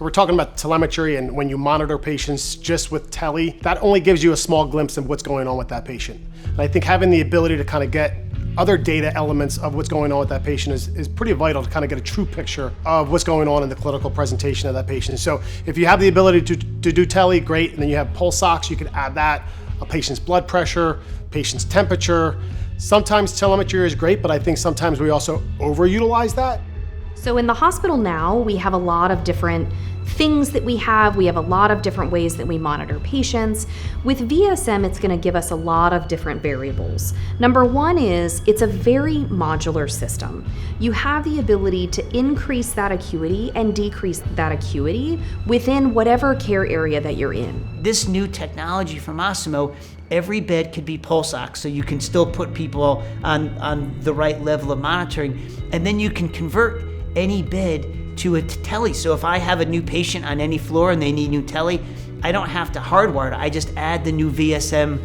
So we're talking about telemetry, and when you monitor patients just with tele, that only gives you a small glimpse of what's going on with that patient. And I think having the ability to kind of get other data elements of what's going on with that patient is pretty vital to kind of get a true picture of what's going on in the clinical presentation of that patient. So if you have the ability to do tele, great, and then you have pulse ox, you can add that, a patient's blood pressure, patient's temperature. Sometimes telemetry is great, but I think sometimes we also overutilize that. So in the hospital now, we have a lot of different things that we have. We have a lot of different ways that we monitor patients. With VSM, it's going to give us a lot of different variables. Number one is it's a very modular system. You have the ability to increase that acuity and decrease that acuity within whatever care area that you're in. This new technology from Masimo, every bed could be pulse ox, so you can still put people on the right level of monitoring, and then you can convert any bed to a tele. So if I have a new patient on any floor and they need new tele, I don't have to hardwire it. I just add the new VSM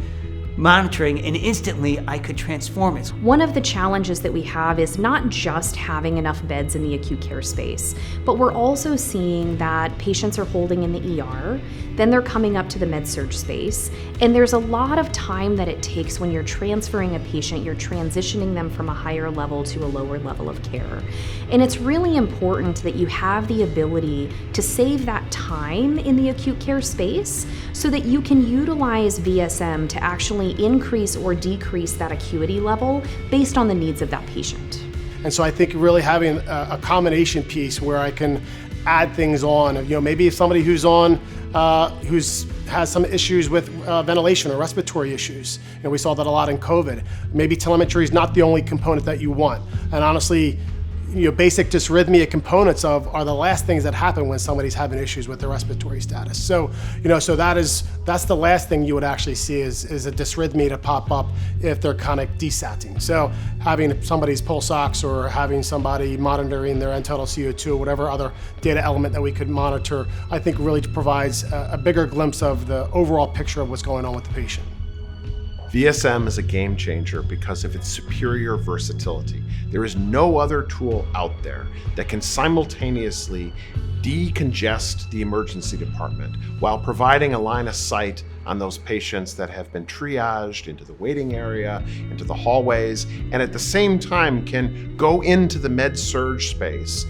monitoring and instantly I could transform it. One of the challenges that we have is not just having enough beds in the acute care space, but we're also seeing that patients are holding in the ER, then they're coming up to the med-surg space, and there's a lot of time that it takes when you're transferring a patient, you're transitioning them from a higher level to a lower level of care. And it's really important that you have the ability to save that time in the acute care space so that you can utilize VSM to actually increase or decrease that acuity level based on the needs of that patient. And so I think really having a combination piece where I can add things on, maybe if somebody who's on, has some issues with ventilation or respiratory issues. We saw that a lot in COVID. Maybe telemetry is not the only component that you want. And honestly, basic dysrhythmia components are the last things that happen when somebody's having issues with their respiratory status. So, so that's the last thing you would actually see is a dysrhythmia to pop up if they're kind of desatting. So having somebody's pulse ox or having somebody monitoring their end-tidal CO2 or whatever other data element that we could monitor, I think really provides a bigger glimpse of the overall picture of what's going on with the patient. VSM is a game changer because of its superior versatility. There is no other tool out there that can simultaneously decongest the emergency department while providing a line of sight on those patients that have been triaged into the waiting area, into the hallways, and at the same time can go into the med-surg space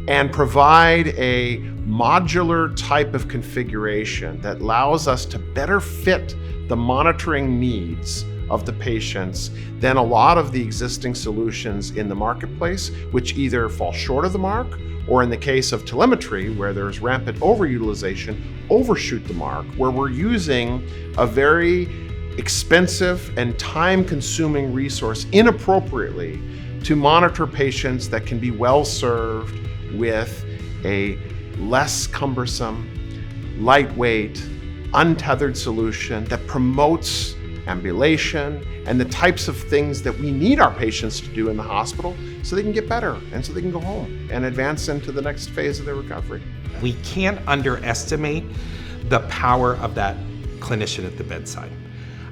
and provide a modular type of configuration that allows us to better fit the monitoring needs of the patients than a lot of the existing solutions in the marketplace, which either fall short of the mark, or in the case of telemetry, where there's rampant overutilization, overshoot the mark, where we're using a very expensive and time-consuming resource inappropriately to monitor patients that can be well served with a less cumbersome, lightweight, untethered solution that promotes ambulation and the types of things that we need our patients to do in the hospital so they can get better and so they can go home and advance into the next phase of their recovery. We can't underestimate the power of that clinician at the bedside.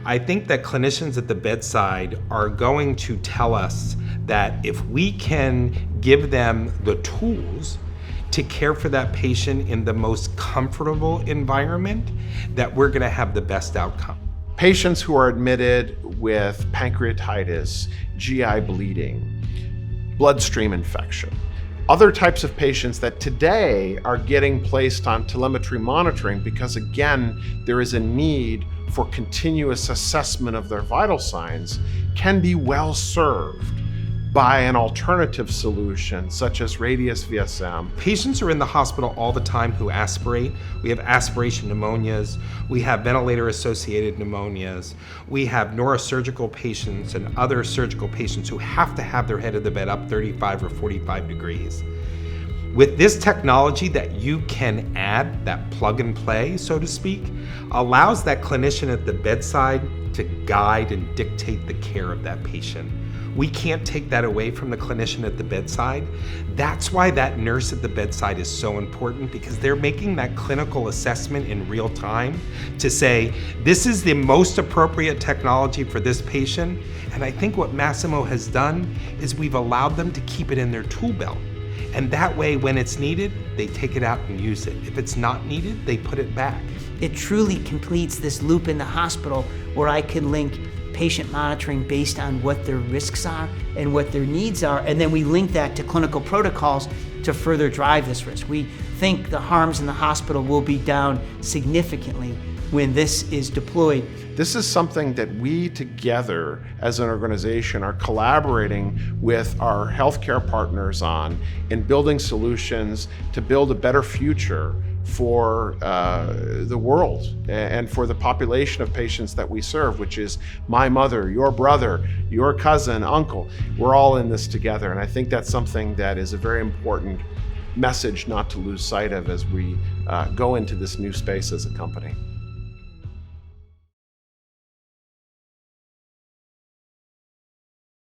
I think that clinicians at the bedside are going to tell us that if we can give them the tools to care for that patient in the most comfortable environment, that we're gonna have the best outcome. Patients who are admitted with pancreatitis, GI bleeding, bloodstream infection, other types of patients that today are getting placed on telemetry monitoring because, again, there is a need for continuous assessment of their vital signs, can be well served by an alternative solution such as Radius VSM. Patients are in the hospital all the time who aspirate. We have aspiration pneumonias, we have ventilator-associated pneumonias, we have neurosurgical patients and other surgical patients who have to have their head of the bed up 35 or 45 degrees. With this technology that you can add, that plug and play, so to speak, allows that clinician at the bedside to guide and dictate the care of that patient. We can't take that away from the clinician at the bedside. That's why that nurse at the bedside is so important, because they're making that clinical assessment in real time to say, this is the most appropriate technology for this patient. And I think what Masimo has done is we've allowed them to keep it in their tool belt. And that way, when it's needed, they take it out and use it. If it's not needed, they put it back. It truly completes this loop in the hospital where I can link patient monitoring based on what their risks are and what their needs are, and then we link that to clinical protocols to further drive this risk. We think the harms in the hospital will be down significantly when this is deployed. This is something that we together as an organization are collaborating with our healthcare partners on in building solutions to build a better future for the world and for the population of patients that we serve, which is my mother, your brother, your cousin, uncle. We're all in this together, and I think that's something that is a very important message not to lose sight of as we go into this new space as a company.